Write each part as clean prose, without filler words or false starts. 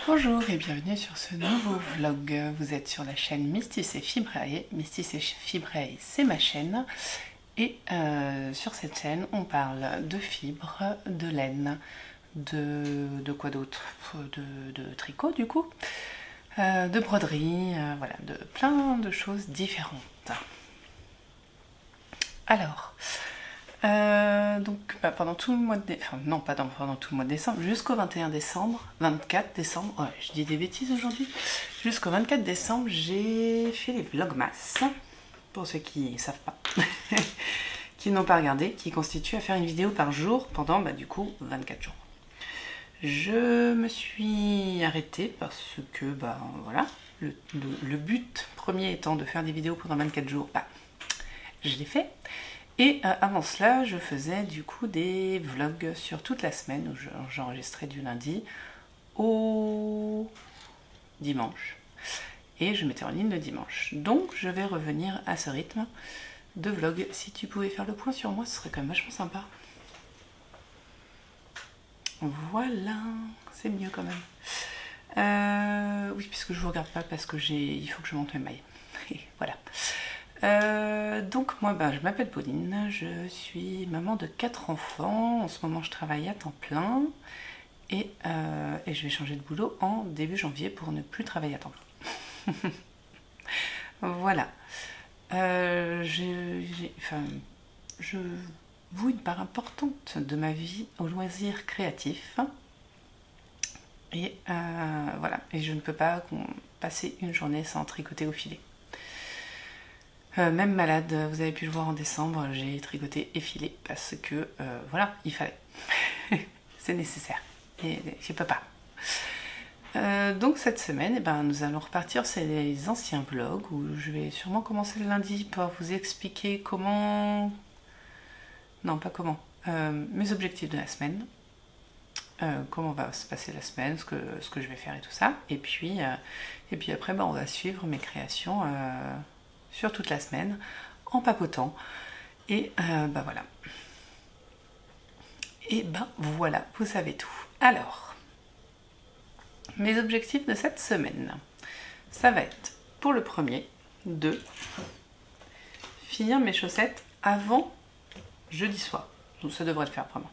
Bonjour et bienvenue sur ce nouveau vlog. Vous êtes sur la chaîne Mystis et Fibrae. Mystis et Fibrae, c'est ma chaîne. Et sur cette chaîne, on parle de fibres, de laine, de quoi d'autre, de tricot du coup, de broderie, voilà, de plein de choses différentes. Alors, donc pendant tout le mois de décembre, enfin non pas pendant tout le mois de décembre, jusqu'au 21 décembre, 24 décembre, ouais, je dis des bêtises aujourd'hui, jusqu'au 24 décembre, j'ai fait les vlogmas, pour ceux qui ne savent pas, qui n'ont pas regardé, qui constituent à faire une vidéo par jour pendant du coup 24 jours. Je me suis arrêtée parce que voilà, le but premier étant de faire des vidéos pendant 24 jours, je l'ai fait. Et avant cela, je faisais du coup des vlogs sur toute la semaine où j'enregistrais du lundi au dimanche. Et je mettais en ligne le dimanche. Donc je vais revenir à ce rythme de vlog. Si tu pouvais faire le point sur moi, ce serait quand même vachement sympa. Voilà, c'est mieux quand même. Oui, puisque je vous regarde pas parce que il faut que je monte mes mailles. Voilà. Donc moi je m'appelle Pauline, je suis maman de 4 enfants, en ce moment je travaille à temps plein et je vais changer de boulot en début janvier pour ne plus travailler à temps plein. Voilà, je voue une part importante de ma vie aux loisirs créatifs et voilà, et je ne peux pas passer une journée sans tricoter au filet. Même malade, vous avez pu le voir en décembre, j'ai tricoté et filé parce que voilà, il fallait. C'est nécessaire. Et je peux pas. Donc cette semaine, nous allons repartir sur les anciens vlogs où je vais sûrement commencer le lundi pour vous expliquer comment... Non, pas comment. Mes objectifs de la semaine. Comment va se passer la semaine, ce que je vais faire et tout ça. Et puis après, on va suivre mes créations... sur toute la semaine, en papotant. Et voilà. Et voilà, vous savez tout. Alors, mes objectifs de cette semaine, ça va être, pour le premier, de finir mes chaussettes avant jeudi soir. Donc ça devrait le faire vraiment.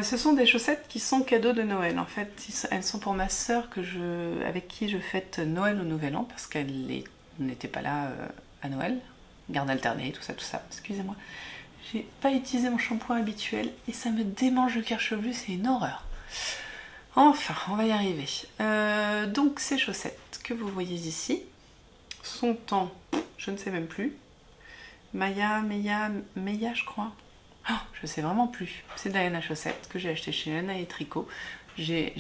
Ce sont des chaussettes qui sont cadeaux de Noël. En fait, elles sont pour ma soeur avec qui je fête Noël au Nouvel An parce qu'elle n'était pas là à Noël. Garde alternée, tout ça. Excusez-moi. J'ai pas utilisé mon shampoing habituel et ça me démange le cuir chevelu, c'est une horreur. Enfin, on va y arriver. Donc ces chaussettes que vous voyez ici sont en, je ne sais même plus, Meia, je crois. Oh, je sais vraiment plus. C'est de la laine à chaussettes que j'ai acheté chez Laine et Tricot. J'ai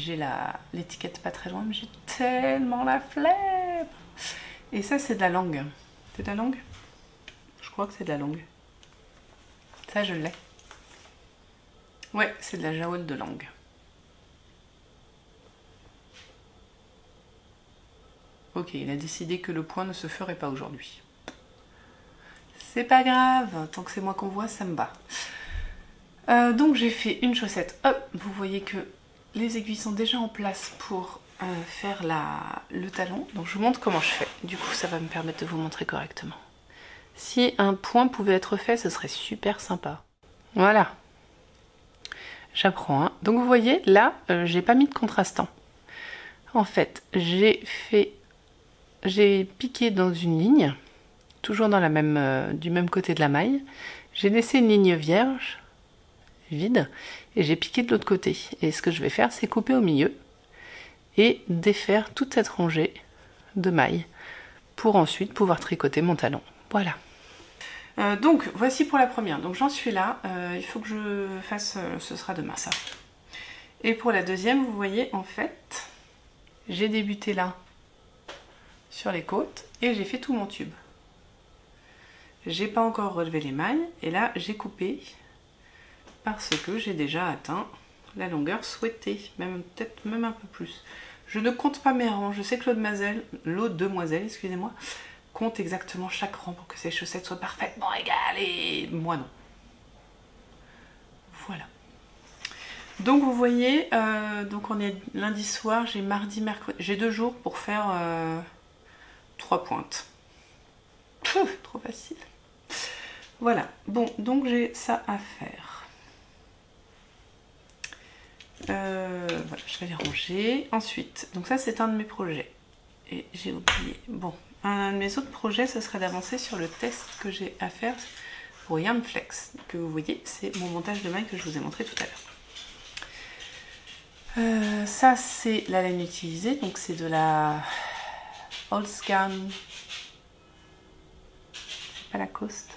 l'étiquette pas très loin, mais j'ai tellement la flemme. Et ça, c'est de la langue. C'est de la langue? Je crois que c'est de la langue. Ça, je l'ai. Ouais, c'est de la jaoule de langue. Ok, il a décidé que le point ne se ferait pas aujourd'hui. C'est pas grave, tant que c'est moi qu'on voit, ça me va. Donc j'ai fait une chaussette, hop, vous voyez que les aiguilles sont déjà en place pour faire le talon. Donc je vous montre comment je fais, du coup ça va me permettre de vous montrer correctement. Si un point pouvait être fait, ce serait super sympa. Voilà, j'apprends. Hein. Donc vous voyez, là, j'ai pas mis de contrastant. En fait, j'ai piqué dans une ligne, toujours dans du même côté de la maille. J'ai laissé une ligne vierge, vide, et j'ai piqué de l'autre côté. Et ce que je vais faire, c'est couper au milieu et défaire toute cette rangée de mailles pour ensuite pouvoir tricoter mon talon. Voilà. Donc voici pour la première. Donc j'en suis là. Il faut que je fasse, ce sera demain ça. Et pour la deuxième, vous voyez, en fait, j'ai débuté là sur les côtes et j'ai fait tout mon tube. J'ai pas encore relevé les mailles et là j'ai coupé parce que j'ai déjà atteint la longueur souhaitée, peut-être même un peu plus. Je ne compte pas mes rangs, je sais que l'autre demoiselle, excusez-moi, compte exactement chaque rang pour que ses chaussettes soient parfaitement égales et moi non. Voilà. Donc vous voyez, donc on est lundi soir, j'ai mardi, mercredi, j'ai 2 jours pour faire 3 pointes. Trop facile. Voilà, bon, donc j'ai ça à faire. Voilà, je vais les ranger. Ensuite, donc ça c'est un de mes projets. Et j'ai oublié. Bon, un de mes autres projets, ce serait d'avancer sur le test que j'ai à faire pour Yamflex. Que vous voyez, c'est mon montage de maille que je vous ai montré tout à l'heure. Ça c'est la laine utilisée, donc c'est de la Holzgarn, c'est pas Lacoste,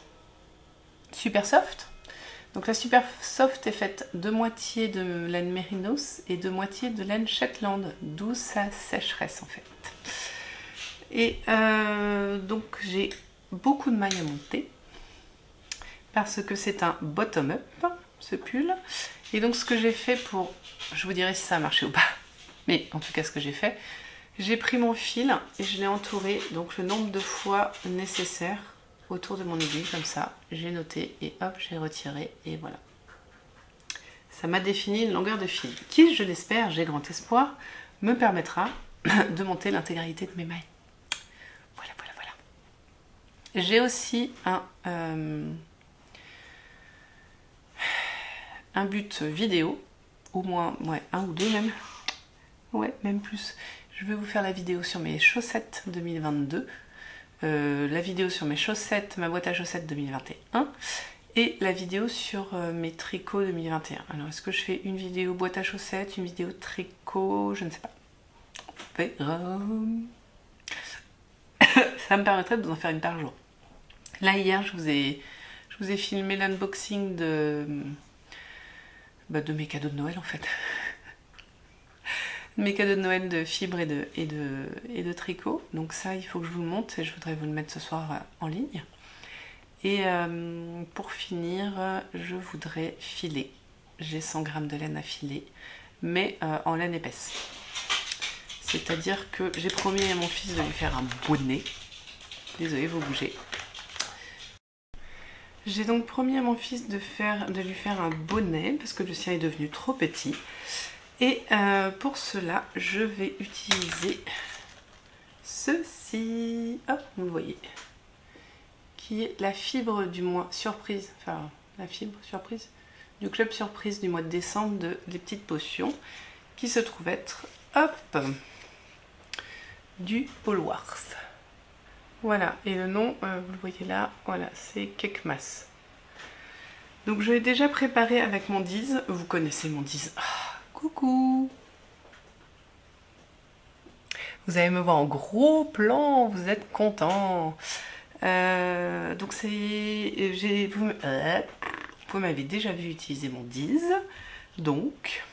Super Soft. Donc la Super Soft est faite de moitié de laine Mérinos et de moitié de laine Shetland, d'où sa sécheresse en fait. Et donc j'ai beaucoup de mailles à monter parce que c'est un bottom-up ce pull. Et donc ce que j'ai fait pour, je vous dirai si ça a marché ou pas, mais en tout cas ce que j'ai fait, j'ai pris mon fil et je l'ai entouré donc le nombre de fois nécessaire autour de mon aiguille comme ça, j'ai noté et hop j'ai retiré et voilà. Ça m'a défini une longueur de fil qui, je l'espère, j'ai grand espoir, me permettra de monter l'intégralité de mes mailles. Voilà, voilà, voilà. J'ai aussi un but vidéo, au moins, ouais, un ou deux même, ouais, même plus. Je vais vous faire la vidéo sur mes chaussettes 2022, la vidéo sur mes chaussettes, ma boîte à chaussettes 2021, et la vidéo sur mes tricots 2021. Alors, est-ce que je fais une vidéo boîte à chaussettes, une vidéo tricot, je ne sais pas. On verra. Ça me permettrait de vous en faire une par jour. Là, hier, je vous ai filmé l'unboxing de mes cadeaux de Noël, en fait. Mes cadeaux de Noël de fibres et de tricot. Donc ça, il faut que je vous le montre et je voudrais vous le mettre ce soir en ligne. Et pour finir, je voudrais filer. J'ai 100 g de laine à filer, mais en laine épaisse. C'est-à-dire que j'ai promis à mon fils de lui faire un bonnet. Désolée, vous bougez. J'ai donc promis à mon fils de lui faire un bonnet parce que le sien est devenu trop petit. Et pour cela, je vais utiliser ceci. Hop, vous le voyez. Qui est la fibre du mois surprise. Enfin, la fibre surprise du club surprise du mois de décembre de Les Petites Potions. Qui se trouve être, hop, du Polworth. Voilà, et le nom, vous le voyez là, voilà, c'est Kekmas. Donc je l'ai déjà préparé avec mon Diz, vous connaissez mon Diz. Ah, coucou! Vous allez me voir en gros plan, vous êtes content. Donc c'est... Vous m'avez déjà vu utiliser mon Diz, donc...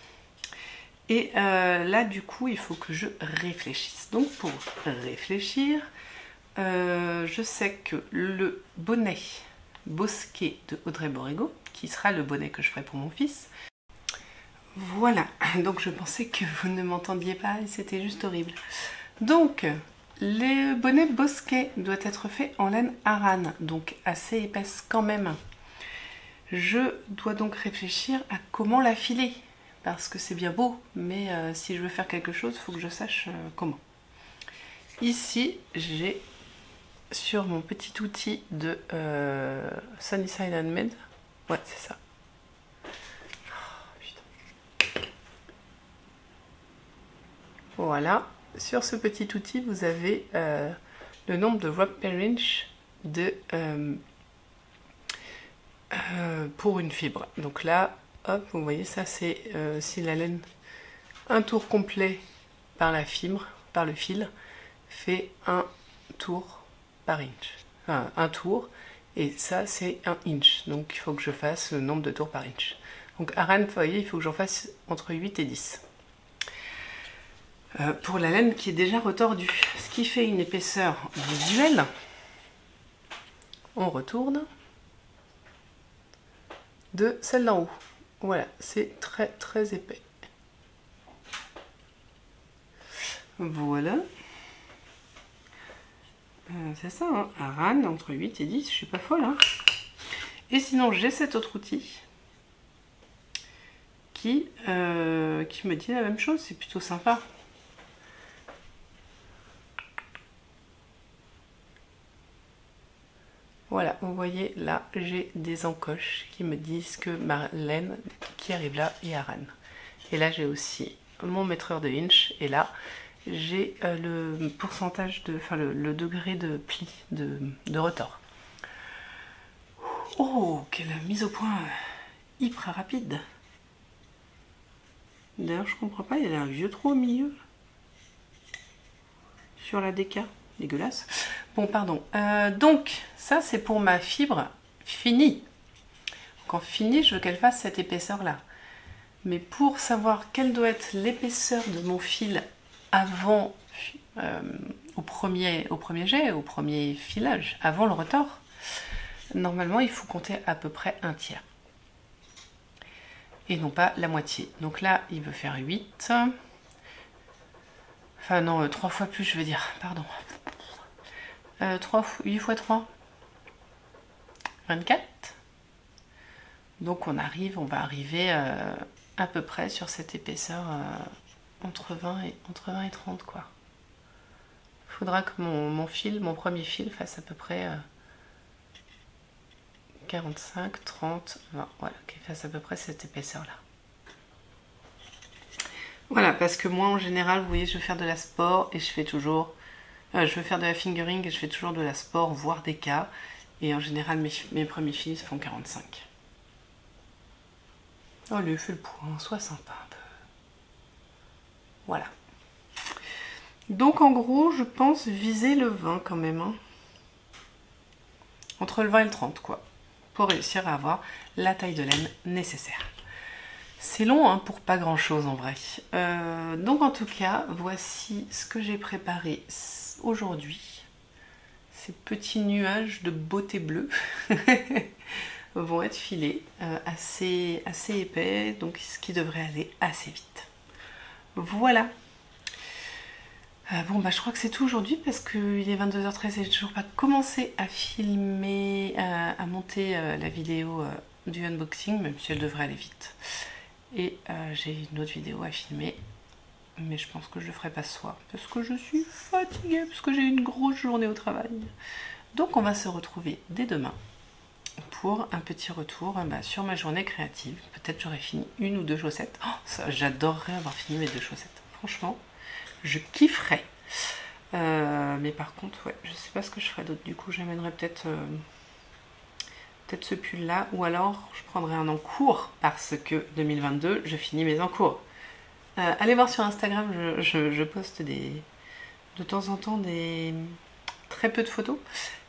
Et là du coup il faut que je réfléchisse. Donc pour réfléchir... je sais que le bonnet Bosquet de Audrey Borrego, qui sera le bonnet que je ferai pour mon fils. Voilà, donc je pensais que vous ne m'entendiez pas et c'était juste horrible. Donc, le bonnet Bosquet doit être fait en laine Aran, donc assez épaisse quand même. Je dois donc réfléchir à comment la filer, parce que c'est bien beau, mais si je veux faire quelque chose, il faut que je sache comment. Ici, j'ai sur mon petit outil de Sunnyside Handmade. Ouais, c'est ça. Oh, putain. Voilà. Sur ce petit outil, vous avez le nombre de drop per inch pour une fibre. Donc là, hop, vous voyez, ça c'est si la laine, un tour complet par la fibre, par le fil, fait un tour par inch. Enfin, un tour, et ça c'est un inch. Donc il faut que je fasse le nombre de tours par inch. Donc Aran, vous voyez, il faut que j'en fasse entre 8 et 10. Pour la laine qui est déjà retordue. Ce qui fait une épaisseur visuelle. On retourne de celle d'en haut. Voilà, c'est très très épais. Voilà. C'est ça, hein. Aran entre 8 et 10, je suis pas folle. Hein. Et sinon, j'ai cet autre outil pli qui me dit la même chose, c'est plutôt sympa. Voilà, vous voyez là, j'ai des encoches qui me disent que ma laine qui arrive là est à Rennes. Et là, j'ai aussi mon mètre de inch, et là, j'ai le pourcentage de, enfin le degré de pli, de retors. Oh, quelle mise au point hyper rapide. D'ailleurs, je comprends pas, il y a un vieux trou au milieu. Sur la DK, dégueulasse. Bon, pardon. Donc, ça, c'est pour ma fibre finie. Donc, en fini, je veux qu'elle fasse cette épaisseur-là. Mais pour savoir quelle doit être l'épaisseur de mon fil avant, au premier jet, au premier filage, avant le retors, normalement, il faut compter à peu près un tiers. Et non pas la moitié. Donc là, il veut faire 8. Enfin non, 3 fois plus, je veux dire, pardon. 8 fois 3. 24. Donc on va arriver à peu près sur cette épaisseur entre 20 et 30, quoi. Il faudra que mon premier fil fasse à peu près 45, 30, 20. Voilà, qu'il fasse à peu près cette épaisseur-là. Voilà, parce que moi en général, vous voyez, je vais faire de la sport et je fais toujours... je vais faire de la fingering et je fais toujours de la sport, voire des cas. Et en général, mes premiers fils font 45. Oh, lui, fais le point, sois sympa un peu. Voilà. Donc en gros, je pense viser le 20 quand même. Hein. Entre le 20 et le 30, quoi. Pour réussir à avoir la taille de laine nécessaire. C'est long hein, pour pas grand chose en vrai. Donc en tout cas, voici ce que j'ai préparé aujourd'hui. Ces petits nuages de beauté bleue vont être filés assez épais, donc ce qui devrait aller assez vite. Voilà. Bon bah je crois que c'est tout aujourd'hui parce qu'il est 22h13 et j'ai toujours pas commencé à filmer, à monter la vidéo du unboxing, même si elle devrait aller vite. Et j'ai une autre vidéo à filmer, mais je pense que je le ferai pas ce soir parce que je suis fatiguée, parce que j'ai une grosse journée au travail. Donc on va se retrouver dès demain pour un petit retour sur ma journée créative. Peut-être j'aurai fini 1 ou 2 chaussettes. Oh, ça, j'adorerais avoir fini mes 2 chaussettes. Franchement, je kifferais. Mais par contre, ouais, je sais pas ce que je ferai d'autre. Du coup, j'amènerai peut-être ce pull là, ou alors je prendrai un en cours parce que 2022 je finis mes en cours. Allez voir sur Instagram, je poste de temps en temps très peu de photos,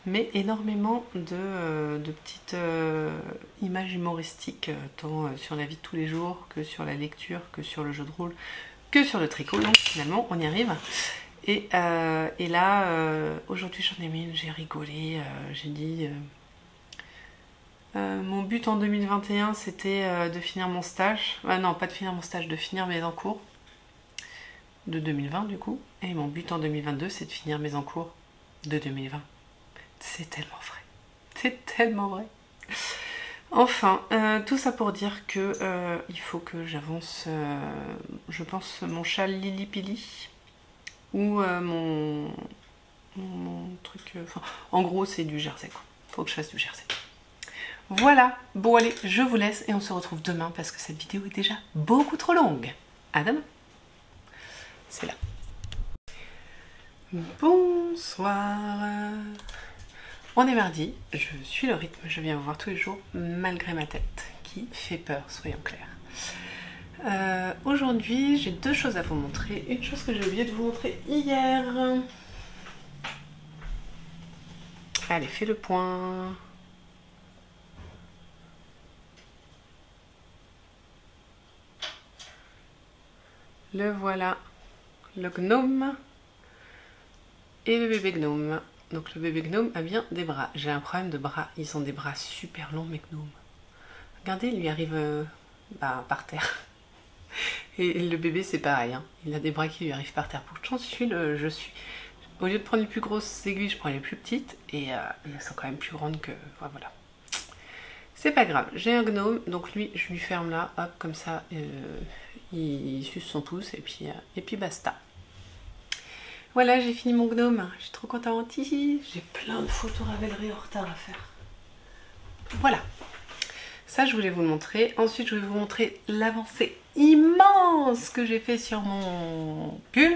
mais énormément de petites images humoristiques, tant sur la vie de tous les jours que sur la lecture, que sur le jeu de rôle, que sur le tricot. Donc finalement on y arrive. Et là aujourd'hui j'en ai mis une, j'ai rigolé, j'ai dit mon but en 2021 c'était de finir mon stage, non pas de finir mon stage, de finir mes encours de 2020 du coup, et mon but en 2022 c'est de finir mes encours de 2020. C'est tellement vrai, c'est tellement vrai. Enfin, tout ça pour dire que il faut que j'avance, je pense, mon châle Lili Pili, ou mon truc, en gros c'est du jersey quoi, faut que je fasse du jersey. Voilà, bon allez, je vous laisse et on se retrouve demain parce que cette vidéo est déjà beaucoup trop longue. À demain. C'est là. Bonsoir. On est mardi, je suis le rythme, je viens vous voir tous les jours malgré ma tête qui fait peur, soyons clairs. Aujourd'hui, j'ai 2 choses à vous montrer. Une chose que j'ai oublié de vous montrer hier. Allez, fais le point. Le voilà, le gnome et le bébé gnome. Donc le bébé gnome a bien des bras. J'ai un problème de bras, ils ont des bras super longs mes gnomes. Regardez, il lui arrive par terre. Et le bébé c'est pareil, hein. Il a des bras qui lui arrivent par terre. Pourtant je suis... Au lieu de prendre les plus grosses aiguilles, je prends les plus petites et elles sont quand même plus grandes que... Voilà. C'est pas grave, j'ai un gnome, donc lui je lui ferme là, hop, comme ça, il suce son pouce et puis basta. Voilà, j'ai fini mon gnome, je suis trop contente. J'ai plein de photos Ravelry en retard à faire. Voilà, ça je voulais vous le montrer. Ensuite je vais vous montrer l'avancée immense que j'ai fait sur mon pull.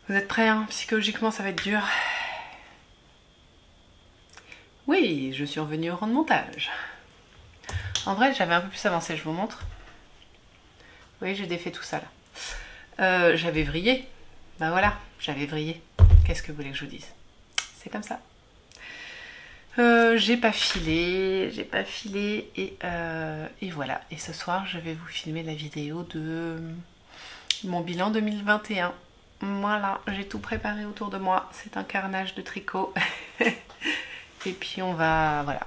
Vous êtes prêts hein? Psychologiquement ça va être dur. Oui, je suis revenue au rang de montage. En vrai j'avais un peu plus avancé, je vous montre. Vous voyez, j'ai défait tout ça là. J'avais vrillé. Ben voilà, j'avais vrillé. Qu'est-ce que vous voulez que je vous dise? C'est comme ça. J'ai pas filé et voilà. Et ce soir, je vais vous filmer la vidéo de mon bilan 2021. Voilà, j'ai tout préparé autour de moi. C'est un carnage de tricot. Et puis on va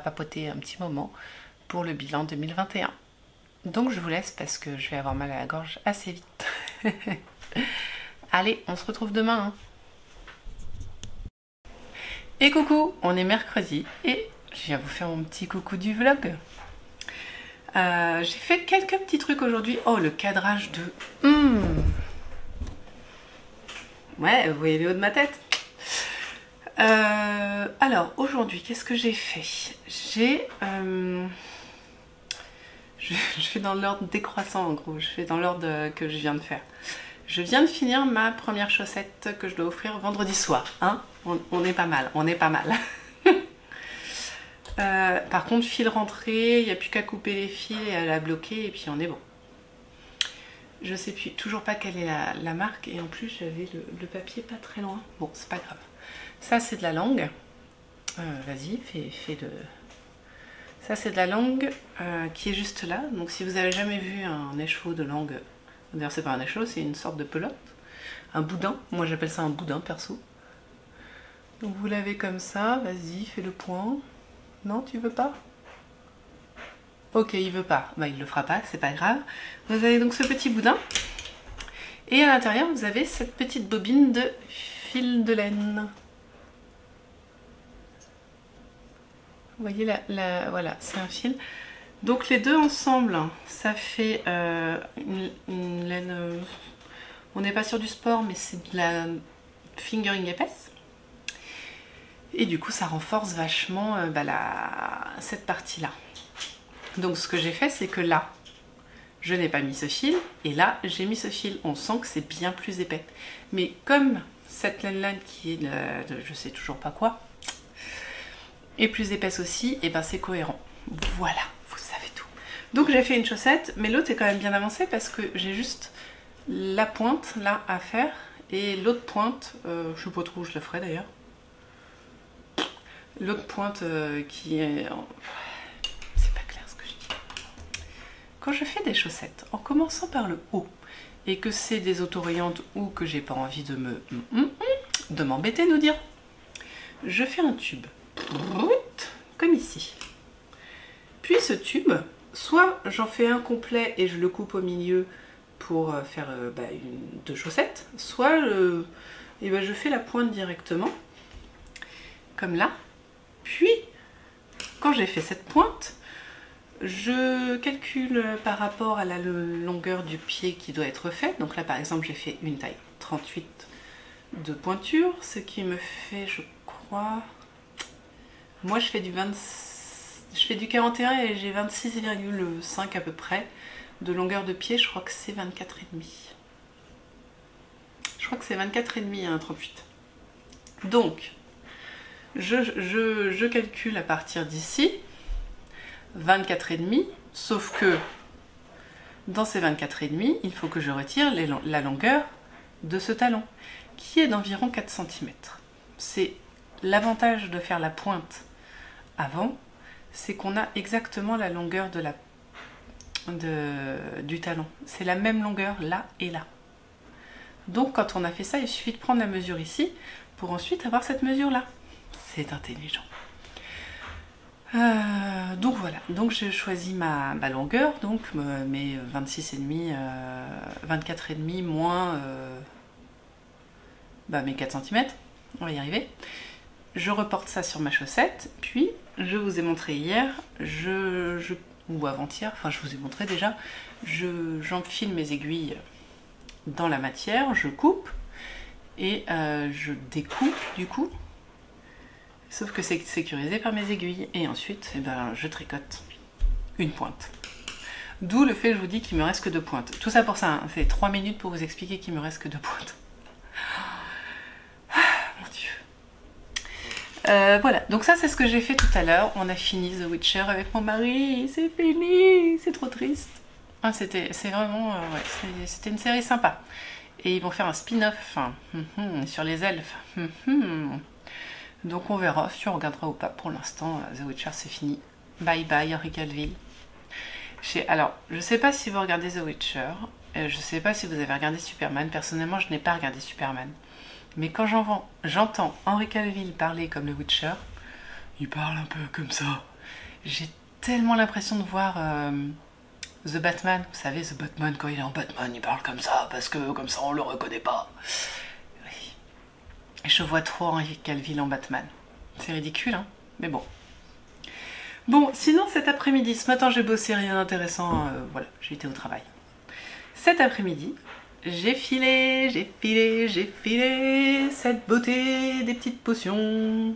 papoter un petit moment pour le bilan 2021. Donc je vous laisse parce que je vais avoir mal à la gorge assez vite. Allez, on se retrouve demain. Hein. Et coucou, on est mercredi et je viens vous faire mon petit coucou du vlog. J'ai fait quelques petits trucs aujourd'hui. Oh, le cadrage de... Ouais, vous voyez le haut de ma tête. Alors, aujourd'hui, qu'est-ce que j'ai fait? Je fais dans l'ordre décroissant en gros, je fais dans l'ordre que je viens de faire. Je viens de finir ma première chaussette que je dois offrir vendredi soir. Hein, on est pas mal, on est pas mal. Par contre, fil rentré, il n'y a plus qu'à couper les fils et à la bloquer et puis on est bon. Je sais plus, toujours pas quelle est la marque et en plus j'avais le papier pas très loin. Bon, c'est pas grave. Ça c'est de la langue. Vas-y, fais de... Ça c'est de la langue qui est juste là. Donc si vous avez jamais vu un écheveau de langue, d'ailleurs c'est pas un écheveau, c'est une sorte de pelote, un boudin. Moi j'appelle ça un boudin perso. Donc vous l'avez comme ça. Vas-y, fais le point. Non, tu veux pas? Ok, il veut pas. Bah il le fera pas, c'est pas grave. Vous avez donc ce petit boudin et à l'intérieur vous avez cette petite bobine de fil de laine. Vous voyez voilà, c'est un fil. Donc les deux ensemble, ça fait une laine... on n'est pas sur du sport, mais c'est de la fingering épaisse. Et du coup, ça renforce vachement cette partie-là. Donc ce que j'ai fait, c'est que là, je n'ai pas mis ce fil. Et là, j'ai mis ce fil. On sent que c'est bien plus épais. Mais comme cette laine-là, qui est de je sais toujours pas quoi, et plus épaisse aussi, et ben c'est cohérent. Voilà, vous savez tout. Donc j'ai fait une chaussette, mais l'autre est quand même bien avancée parce que j'ai juste la pointe là à faire et l'autre pointe, je sais pas trop où je la ferai d'ailleurs. L'autre pointe qui est... C'est pas clair ce que je dis. Quand je fais des chaussettes, en commençant par le haut, et que c'est des autorayantes ou que j'ai pas envie de m'embêter, nous dire, je fais un tube. Comme ici. Puis ce tube, soit j'en fais un complet et je le coupe au milieu pour faire deux chaussettes, soit je fais la pointe directement, comme là. Puis, quand j'ai fait cette pointe, je calcule par rapport à la longueur du pied qui doit être fait. Donc là, par exemple, j'ai fait une taille 38 de pointure, ce qui me fait, je crois... Moi, je fais du 41 et j'ai 26,5 à peu près de longueur de pied. Je crois que c'est 24,5. Je crois que c'est 24,5 à un 38. Donc, je calcule à partir d'ici 24,5, sauf que dans ces 24,5, il faut que je retire la longueur de ce talon, qui est d'environ 4 cm. C'est l'avantage de faire la pointe avant, c'est qu'on a exactement la longueur du talon. C'est la même longueur là et là. Donc quand on a fait ça, il suffit de prendre la mesure ici pour ensuite avoir cette mesure là. C'est intelligent. Donc voilà, donc j'ai choisi ma longueur, donc mes 26,5, 24,5 moins mes 4 cm, on va y arriver. Je reporte ça sur ma chaussette, puis je vous ai montré hier, ou avant-hier, enfin je vous ai montré déjà, j'enfile mes aiguilles dans la matière, je coupe et je découpe du coup, sauf que c'est sécurisé par mes aiguilles, et ensuite eh ben, je tricote une pointe. D'où le fait que je vous dis qu'il me reste que 2 pointes. Tout ça pour ça, hein. C'est 3 minutes pour vous expliquer qu'il me reste que 2 pointes. Mon Dieu. Voilà, donc ça c'est ce que j'ai fait tout à l'heure. On a fini The Witcher avec mon mari, c'est fini, c'est trop triste. Ah, c'était une série sympa. Et ils vont faire un spin-off sur les elfes. Donc on verra si on regardera ou pas. Pour l'instant, The Witcher c'est fini. Bye bye Henry Cavill. Alors, je sais pas si vous regardez The Witcher, je sais pas si vous avez regardé Superman. Personnellement, je n'ai pas regardé Superman. Mais quand j'entends Henry Cavill parler comme le Witcher, il parle un peu comme ça. J'ai tellement l'impression de voir The Batman. Vous savez, The Batman, quand il est en Batman, il parle comme ça, parce que comme ça on le reconnaît pas. Oui. Et je vois trop Henry Cavill en Batman. C'est ridicule, hein, mais bon. Bon, sinon cet après-midi, ce matin j'ai bossé, rien d'intéressant, voilà, j'ai été au travail. Cet après-midi, j'ai filé cette beauté des petites potions.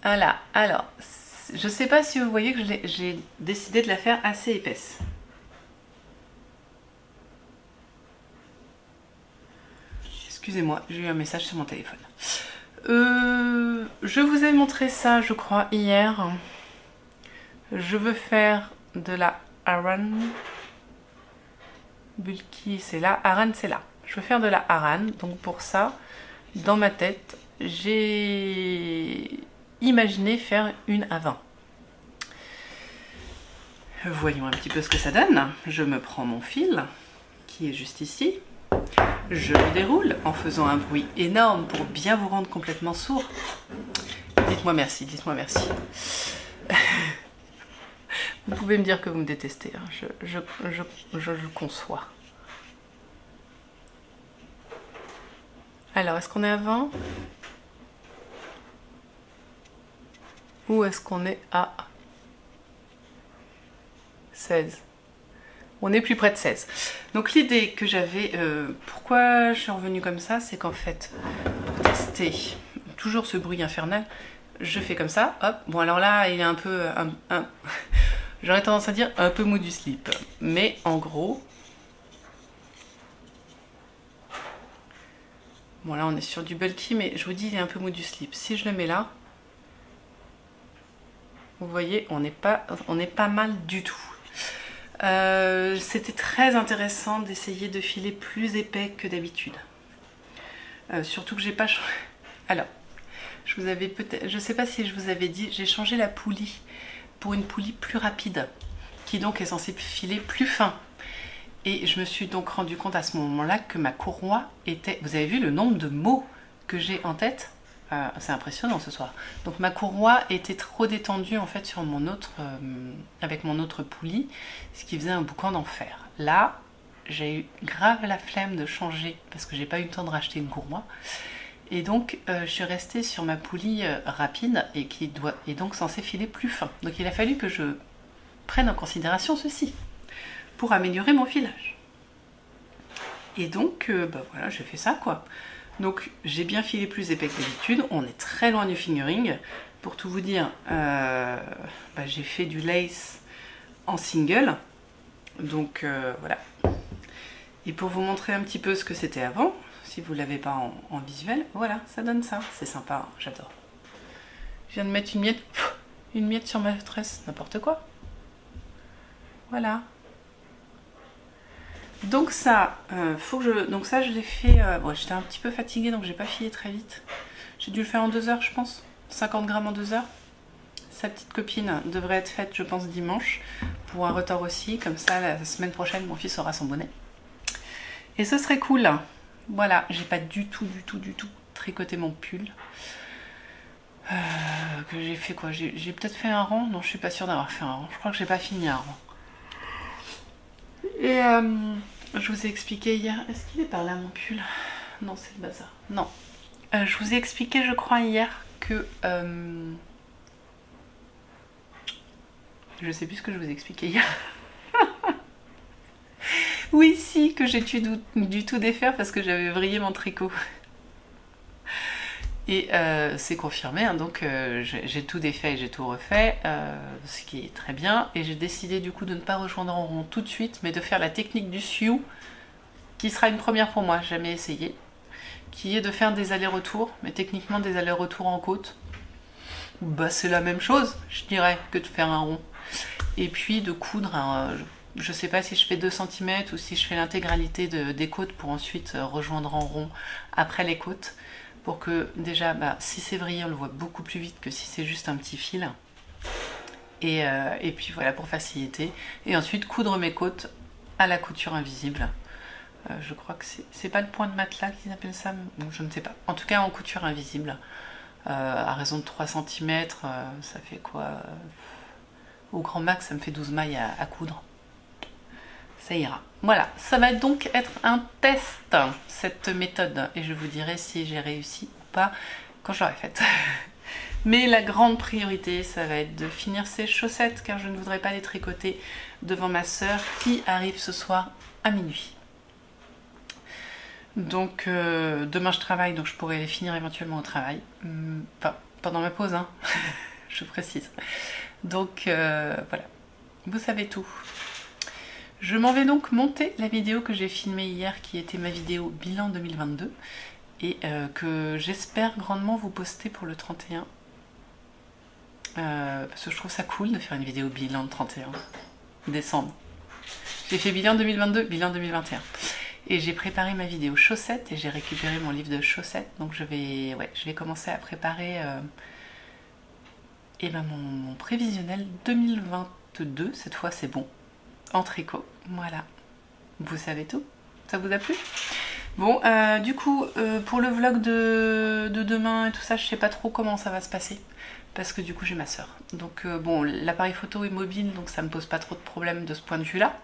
Voilà, alors, je sais pas si vous voyez que j'ai décidé de la faire assez épaisse. Excusez-moi, j'ai eu un message sur mon téléphone. Je vous ai montré ça, je crois, hier. Je veux faire de la Aran. Bulky, c'est là. Aran, c'est là. Je veux faire de la Aran. Donc pour ça, dans ma tête, j'ai imaginé faire une à 20. Voyons un petit peu ce que ça donne. Je me prends mon fil, qui est juste ici. Je le déroule en faisant un bruit énorme pour bien vous rendre complètement sourd. Dites-moi merci, dites-moi merci. Vous pouvez me dire que vous me détestez, hein. Je conçois. Alors, est-ce qu'on est à 20 ? Ou est-ce qu'on est à 16 ? On est plus près de 16. Donc l'idée que j'avais, pourquoi je suis revenue comme ça, c'est qu'en fait, pour tester toujours ce bruit infernal, je fais comme ça, hop. Bon alors là, il est un peu, j'aurais tendance à dire un peu mou du slip. Mais en gros, bon là on est sur du bulky, mais je vous dis il est un peu mou du slip. Si je le mets là, vous voyez, on n'est pas mal du tout. C'était très intéressant d'essayer de filer plus épais que d'habitude. Surtout que j'ai pas changé. Alors, je sais pas si je vous avais dit, j'ai changé la poulie pour une poulie plus rapide, qui donc est censée filer plus fin. Et je me suis donc rendu compte à ce moment-là que ma courroie était... Vous avez vu le nombre de mots que j'ai en tête ? C'est impressionnant ce soir. Donc ma courroie était trop détendue en fait sur mon autre, avec mon autre poulie, ce qui faisait un boucan d'enfer. Là, j'ai eu grave la flemme de changer parce que j'ai pas eu le temps de racheter une courroie. Et donc je suis restée sur ma poulie rapide et qui est donc censée filer plus fin. Donc il a fallu que je prenne en considération ceci pour améliorer mon filage. Et donc voilà, j'ai fait ça quoi. Donc j'ai bien filé plus épais que d'habitude, on est très loin du fingering. Pour tout vous dire, j'ai fait du lace en single, donc voilà. Et pour vous montrer un petit peu ce que c'était avant, si vous ne l'avez pas en visuel, voilà, ça donne ça. C'est sympa, hein, j'adore. Je viens de mettre une miette sur ma tresse, n'importe quoi. Voilà. Donc ça, donc ça je l'ai fait, bon, j'étais un petit peu fatiguée donc j'ai pas filé très vite. J'ai dû le faire en 2 heures je pense, 50 grammes en 2 heures. Sa petite copine devrait être faite je pense dimanche, pour un retard aussi, comme ça la semaine prochaine mon fils aura son bonnet. Et ce serait cool. Voilà, j'ai pas du tout tricoté mon pull. Que j'ai fait quoi? J'ai peut-être fait un rang? Non, je suis pas sûre d'avoir fait un rang, je crois que j'ai pas fini un rang. Et je vous ai expliqué hier, est-ce qu'il est par là mon pull? Non, c'est le bazar. Non. Je vous ai expliqué, je crois, hier que... Je sais plus ce que je vous ai expliqué hier. Oui, si, que j'ai du tout défaire parce que j'avais vrillé mon tricot. Et c'est confirmé, hein, donc j'ai tout défait et j'ai tout refait, ce qui est très bien. Et j'ai décidé du coup de ne pas rejoindre en rond tout de suite, mais de faire la technique du sioux, qui sera une première pour moi, jamais essayé, qui est de faire des allers-retours, mais techniquement des allers-retours en côte. Bah c'est la même chose, je dirais, que de faire un rond. Et puis de coudre, je sais pas si je fais 2 cm ou si je fais l'intégralité des côtes pour ensuite rejoindre en rond après les côtes. Pour que déjà, si c'est vrillé, on le voit beaucoup plus vite que si c'est juste un petit fil. Et puis voilà, pour faciliter. Et ensuite, coudre mes côtes à la couture invisible. Je crois que c'est pas le point de matelas qu'ils appellent ça, bon, je ne sais pas. En tout cas, en couture invisible. À raison de 3 cm, ça fait quoi au grand max, ça me fait 12 mailles à coudre. Ça ira. Voilà, ça va donc être un test, cette méthode, et je vous dirai si j'ai réussi ou pas quand je l'aurai faite. Mais la grande priorité, ça va être de finir ces chaussettes, car je ne voudrais pas les tricoter devant ma sœur qui arrive ce soir à minuit. Donc demain je travaille, donc je pourrais les finir éventuellement au travail. Enfin, pendant ma pause, hein, je précise. Donc voilà, vous savez tout. Je m'en vais donc monter la vidéo que j'ai filmée hier, qui était ma vidéo bilan 2022, et que j'espère grandement vous poster pour le 31. Parce que je trouve ça cool de faire une vidéo bilan de 31 décembre. J'ai fait bilan 2022, bilan 2021. Et j'ai préparé ma vidéo chaussettes et j'ai récupéré mon livre de chaussettes. Donc je vais commencer à préparer mon prévisionnel 2022. Cette fois c'est bon. En tricot, voilà. Vous savez tout? Ça vous a plu? Bon, du coup, pour le vlog de demain et tout ça, je sais pas trop comment ça va se passer. Parce que du coup, j'ai ma soeur. Donc bon, l'appareil photo est mobile, donc ça me pose pas trop de problèmes de ce point de vue-là.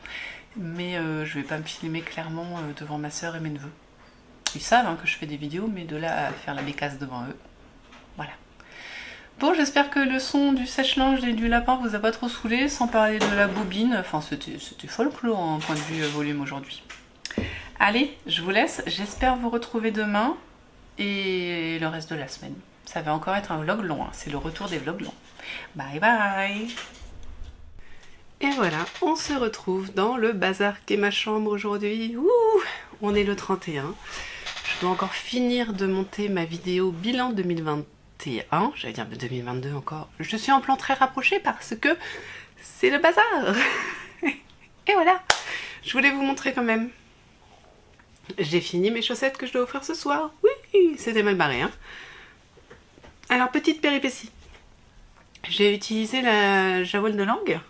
Mais je vais pas me filmer clairement devant ma soeur et mes neveux. Ils savent hein, que je fais des vidéos, mais de là à faire la bécasse devant eux, voilà. Bon, j'espère que le son du sèche-linge et du lapin vous a pas trop saoulé, sans parler de la bobine. Enfin, c'était folklore en point de vue volume aujourd'hui. Allez, je vous laisse. J'espère vous retrouver demain et le reste de la semaine. Ça va encore être un vlog long, hein. C'est le retour des vlogs longs. Bye bye. Et voilà, on se retrouve dans le bazar qu'est ma chambre aujourd'hui. Ouh, on est le 31. Je dois encore finir de monter ma vidéo bilan 2021. J'allais dire 2022 encore. Je suis en plan très rapproché parce que c'est le bazar. Et voilà, je voulais vous montrer quand même. J'ai fini mes chaussettes que je dois offrir ce soir. Oui, c'était mal barré, hein. Alors, petite péripétie. J'ai utilisé la Jawol de Langue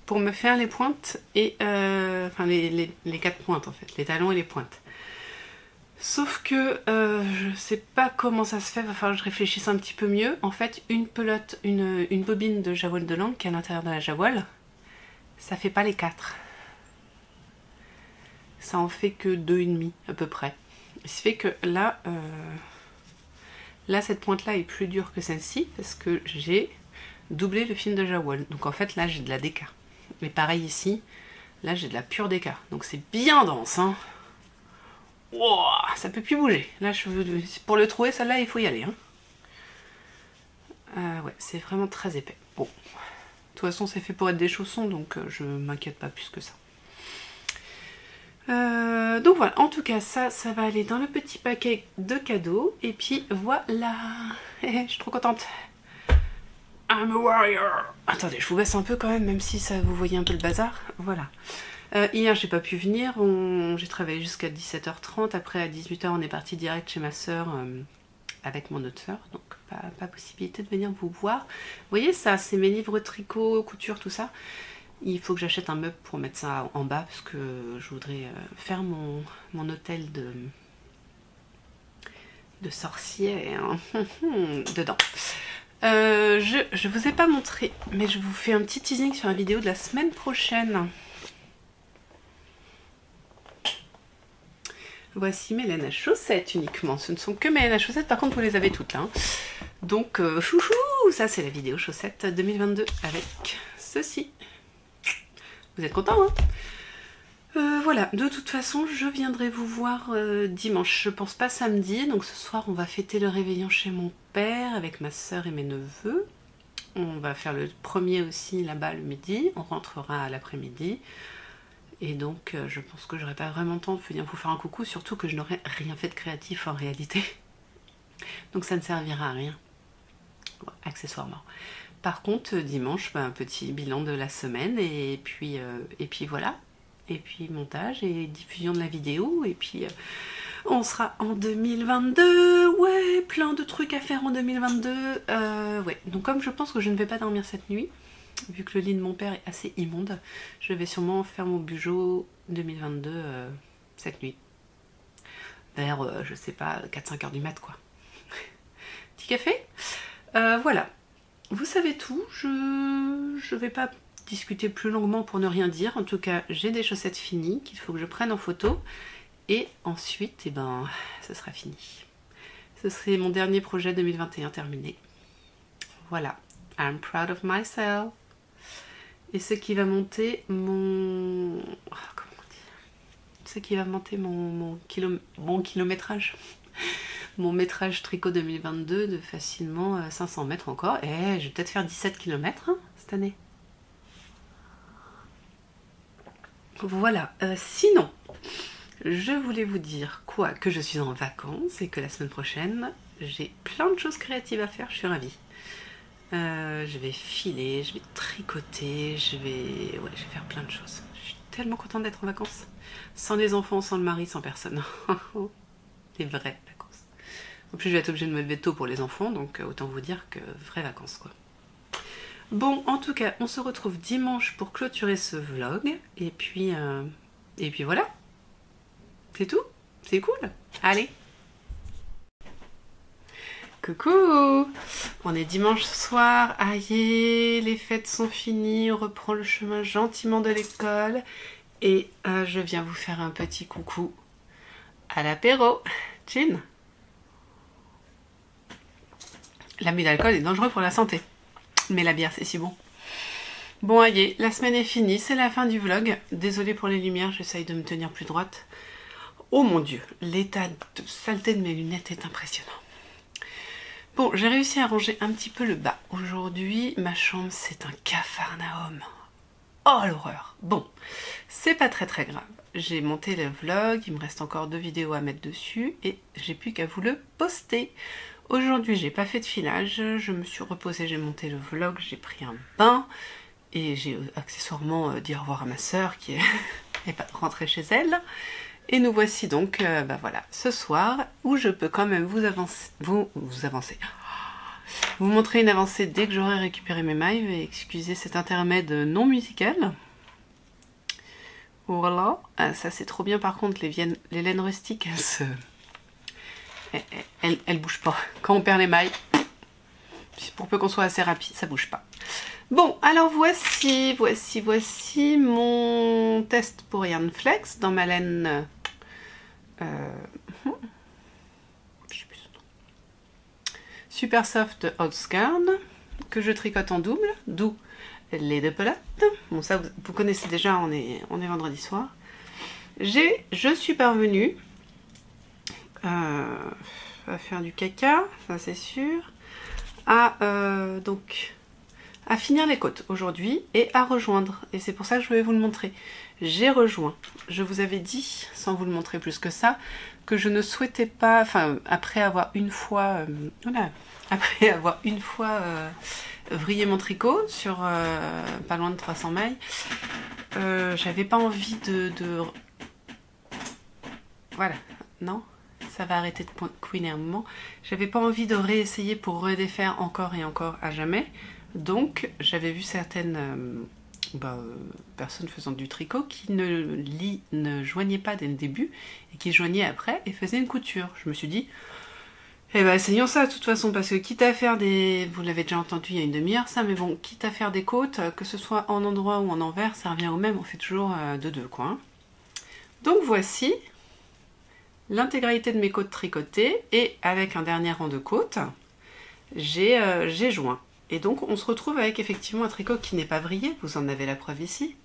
pour me faire les pointes et enfin les 4 pointes en fait, les talons et les pointes. Sauf que je sais pas comment ça se fait, va falloir que je réfléchisse un petit peu mieux. En fait, une pelote, une bobine de Jawol de Langue qui est à l'intérieur de la Jawol, ça fait pas les 4. Ça en fait que 2,5 à peu près. Ce qui fait que là, cette pointe là est plus dure que celle-ci parce que j'ai doublé le fil de Jawol. Donc en fait là j'ai de la déca. Et pareil ici, là j'ai de la pure déca. Donc c'est bien dense, hein. Wow, ça peut plus bouger. Là pour le trouver, celle-là il faut y aller, hein. Ouais, c'est vraiment très épais. Bon, de toute façon c'est fait pour être des chaussons, donc je m'inquiète pas plus que ça. Donc voilà, en tout cas ça va aller dans le petit paquet de cadeaux. Et puis voilà, je suis trop contente. I'm a warrior. Attendez, je vous baisse un peu quand même si ça vous voyez un peu le bazar. Voilà. Hier j'ai pas pu venir, j'ai travaillé jusqu'à 17h30. Après à 18h on est parti direct chez ma soeur avec mon autre soeur. Donc pas possibilité de venir vous voir. Vous voyez ça, c'est mes livres tricot, couture, tout ça. Il faut que j'achète un meuble pour mettre ça en bas parce que je voudrais faire mon hôtel de sorcière dedans. Je vous ai pas montré, mais je vous fais un petit teasing sur la vidéo de la semaine prochaine. Voici mes laines à chaussettes uniquement. Ce ne sont que mes laines à chaussettes, par contre vous les avez toutes là. Hein. Donc chouchou, ça c'est la vidéo chaussettes 2022 avec ceci. Vous êtes contents hein? Voilà, de toute façon je viendrai vous voir dimanche. Je pense pas samedi, donc ce soir on va fêter le réveillon chez mon père avec ma soeur et mes neveux. On va faire le premier aussi là-bas le midi, on rentrera à l'après-midi. Et donc je pense que j'aurai pas vraiment le temps de venir vous faire un coucou, surtout que je n'aurai rien fait de créatif en réalité. Donc ça ne servira à rien, accessoirement. Par contre dimanche, un petit bilan de la semaine et puis voilà. Et puis montage et diffusion de la vidéo et puis on sera en 2022. Ouais, plein de trucs à faire en 2022. Ouais, donc comme je pense que je ne vais pas dormir cette nuit, vu que le lit de mon père est assez immonde, je vais sûrement faire mon bugeot 2022 cette nuit. Vers, je sais pas, 4-5 heures du mat quoi. Petit café. Voilà. Vous savez tout, je vais pas discuter plus longuement pour ne rien dire. En tout cas, j'ai des chaussettes finies qu'il faut que je prenne en photo. Et ensuite, eh ben, ce sera fini. Ce serait mon dernier projet 2021 terminé. Voilà. I'm proud of myself. Et ce qui va monter mon... comment on dit ? Ce qui va monter mon kilométrage. Mon métrage tricot 2022 de facilement 500 mètres encore. Et je vais peut-être faire 17 km hein, cette année. Voilà, sinon, je voulais vous dire quoi, que je suis en vacances et que la semaine prochaine, j'ai plein de choses créatives à faire, je suis ravie. Je vais filer, je vais tricoter, je vais faire plein de choses. Je suis tellement contente d'être en vacances. Sans les enfants, sans le mari, sans personne. Des vraies vacances. En plus, je vais être obligée de me lever tôt pour les enfants, donc autant vous dire que vraies vacances, quoi. Bon, en tout cas, on se retrouve dimanche pour clôturer ce vlog. Et puis voilà. C'est tout. C'est cool. Allez. Coucou. On est dimanche soir. Aïe, les fêtes sont finies. On reprend le chemin gentiment de l'école. Et je viens vous faire un petit coucou à l'apéro. Chin. L'abus d'alcool est dangereux pour la santé. Mais la bière, c'est si bon. Bon, allez, la semaine est finie, c'est la fin du vlog. Désolée pour les lumières, j'essaye de me tenir plus droite. Oh mon Dieu, l'état de saleté de mes lunettes est impressionnant. Bon, j'ai réussi à ranger un petit peu le bas. Aujourd'hui, ma chambre, c'est un capharnaüm. Oh, l'horreur. Bon, c'est pas très grave. J'ai monté le vlog, il me reste encore 2 vidéos à mettre dessus et j'ai plus qu'à vous le poster. Aujourd'hui, j'ai pas fait de filage, je me suis reposée, j'ai monté le vlog, j'ai pris un bain et j'ai accessoirement dit au revoir à ma soeur qui est pas rentrée chez elle. Et nous voici donc, voilà, ce soir où je peux quand même vous montrer une avancée dès que j'aurai récupéré mes mailles. Et excusez cet intermède non musical. Voilà, ça c'est trop bien. Par contre, les laines rustiques, elles bougent pas. Quand on perd les mailles, pour peu qu'on soit assez rapide, ça bouge pas. Bon, alors voici mon test pour Yarn Flex dans ma laine. Super Soft Outskirt que je tricote en double, d'où les deux pelotes. Bon, ça vous connaissez déjà, on est vendredi soir. Je suis parvenue à faire du caca, ça c'est sûr, à finir les côtes aujourd'hui et à rejoindre. Et c'est pour ça que je voulais vous le montrer. J'ai rejoint. Je vous avais dit, sans vous le montrer plus que ça, que je ne souhaitais pas, enfin après avoir une fois, vrillé mon tricot sur pas loin de 300 mailles, j'avais pas envie de... Voilà, non, ça va arrêter de couiner un moment. J'avais pas envie de réessayer pour redéfaire encore et encore à jamais. Donc j'avais vu certaines personnes faisant du tricot qui ne joignaient pas dès le début et qui joignaient après et faisaient une couture. Je me suis dit, eh ben essayons ça de toute façon, parce que quitte à faire des... Vous l'avez déjà entendu il y a une demi-heure ça, mais bon, quitte à faire des côtes, que ce soit en endroit ou en envers, ça revient au même, on fait toujours de deux quoi. Hein. Donc voici l'intégralité de mes côtes tricotées et avec un dernier rang de côtes, j'ai joint. Et donc on se retrouve avec effectivement un tricot qui n'est pas vrillé, vous en avez la preuve ici.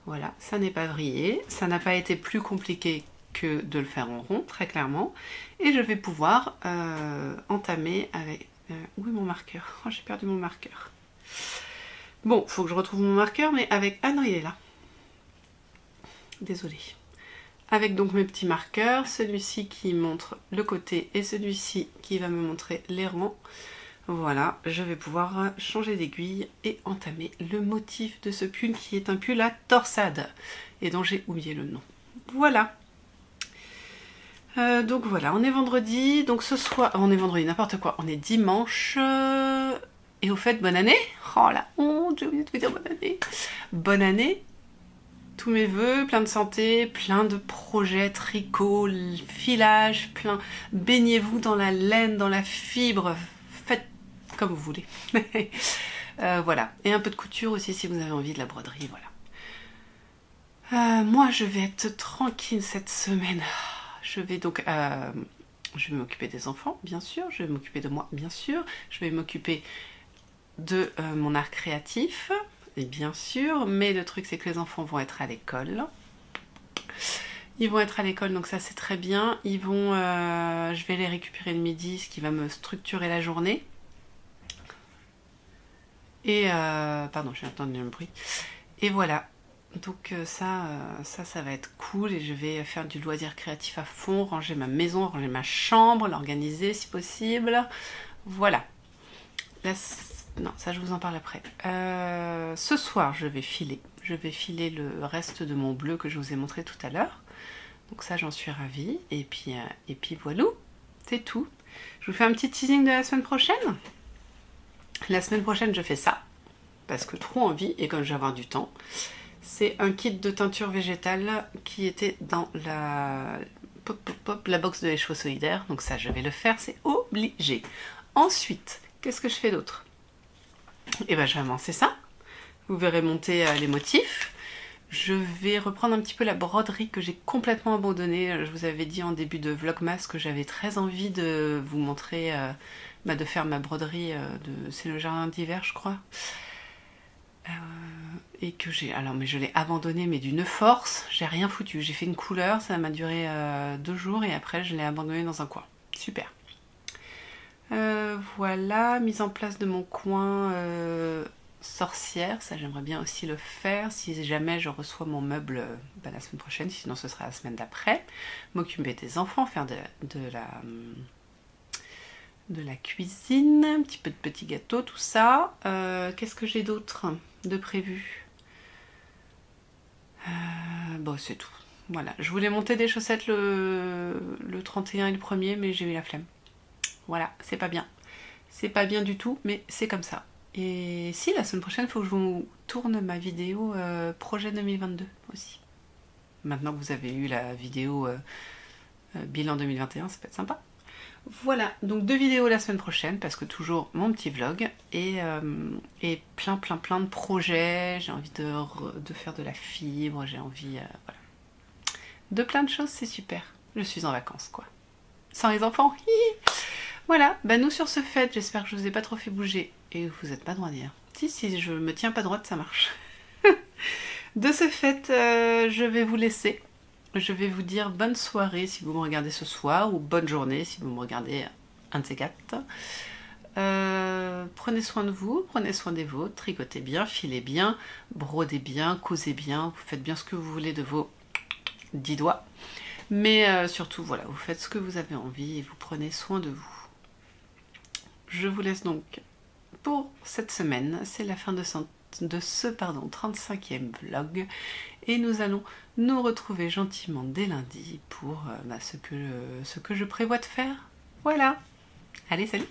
Voilà, ça n'est pas vrillé, ça n'a pas été plus compliqué que de le faire en rond, très clairement. Et je vais pouvoir entamer avec... où est mon marqueur? Oh, j'ai perdu mon marqueur. Bon, faut que je retrouve mon marqueur, mais avec... Ah non, il est là. Désolée. Avec donc mes petits marqueurs, celui-ci qui montre le côté et celui-ci qui va me montrer les rangs. Voilà, je vais pouvoir changer d'aiguille et entamer le motif de ce pull qui est un pull à torsade et dont j'ai oublié le nom. Voilà. Donc voilà, on est vendredi, donc ce soir, on est vendredi, n'importe quoi, on est dimanche. Et au fait, bonne année. Oh la honte, j'ai oublié de vous dire bonne année. Bonne année. Tous mes vœux, plein de santé, plein de projets, tricot, filage, plein. Baignez-vous dans la laine, dans la fibre, faites comme vous voulez. Voilà, et un peu de couture aussi si vous avez envie, de la broderie, voilà. Moi, je vais être tranquille cette semaine. Je vais donc, je vais m'occuper des enfants, bien sûr. Je vais m'occuper de moi, bien sûr. Je vais m'occuper de mon art créatif. Et bien sûr, mais le truc c'est que les enfants vont être à l'école. Ils vont être à l'école, donc ça c'est très bien. Ils vont, je vais les récupérer le midi, ce qui va me structurer la journée. Et pardon, j'ai entendu un bruit. Et voilà. Donc ça va être cool et je vais faire du loisir créatif à fond, ranger ma maison, ranger ma chambre, l'organiser si possible. Voilà. Là, non, ça je vous en parle après. Ce soir, je vais filer le reste de mon bleu que je vous ai montré tout à l'heure. Donc ça, j'en suis ravie. Et puis voilà, c'est tout. Je vous fais un petit teasing de la semaine prochaine. La semaine prochaine, je fais ça, parce que trop envie, et comme je vais avoir du temps. C'est un kit de teinture végétale qui était dans la box de les chevaux solidaires. Donc ça, je vais le faire, c'est obligé. Ensuite, qu'est-ce que je fais d'autre? Et ben je vais avancer ça. Vous verrez monter les motifs. Je vais reprendre un petit peu la broderie que j'ai complètement abandonnée. Je vous avais dit en début de Vlogmas que j'avais très envie de vous montrer, de faire ma broderie c'est le jardin d'hiver, je crois. Et que mais je l'ai abandonnée, mais d'une force. J'ai rien foutu. J'ai fait une couleur, ça m'a duré 2 jours et après je l'ai abandonnée dans un coin. Super. Voilà, mise en place de mon coin sorcière, ça j'aimerais bien aussi le faire si jamais je reçois mon meuble la semaine prochaine, sinon ce sera la semaine d'après. M'occuper des enfants, faire de la cuisine, un petit peu de petits gâteaux, tout ça. Qu'est-ce que j'ai d'autre de prévu? Bon, c'est tout. Voilà, je voulais monter des chaussettes le 31 et le 1er, mais j'ai eu la flemme. Voilà, c'est pas bien. C'est pas bien du tout, mais c'est comme ça. Et si, la semaine prochaine, il faut que je vous tourne ma vidéo projet 2022 aussi. Maintenant que vous avez eu la vidéo bilan 2021, ça peut être sympa. Voilà, donc 2 vidéos la semaine prochaine, parce que toujours mon petit vlog, et plein de projets. J'ai envie de faire de la fibre, j'ai envie, voilà. De plein de choses, c'est super. Je suis en vacances, quoi. Sans les enfants, hihi. Voilà, nous sur ce fait, j'espère que je vous ai pas trop fait bouger, et vous n'êtes pas droit à dire. Si je me tiens pas droite, ça marche. De ce fait, je vais vous laisser. Je vais vous dire bonne soirée si vous me regardez ce soir, ou bonne journée si vous me regardez un de ces 4. Prenez soin de vous, prenez soin des vôtres, tricotez bien, filez bien, brodez bien, cousez bien, vous faites bien ce que vous voulez de vos 10 doigts. Mais surtout, voilà, vous faites ce que vous avez envie et vous prenez soin de vous. Je vous laisse donc pour cette semaine. C'est la fin de ce 35e vlog. Et nous allons nous retrouver gentiment dès lundi pour ce que je prévois de faire. Voilà. Allez, salut!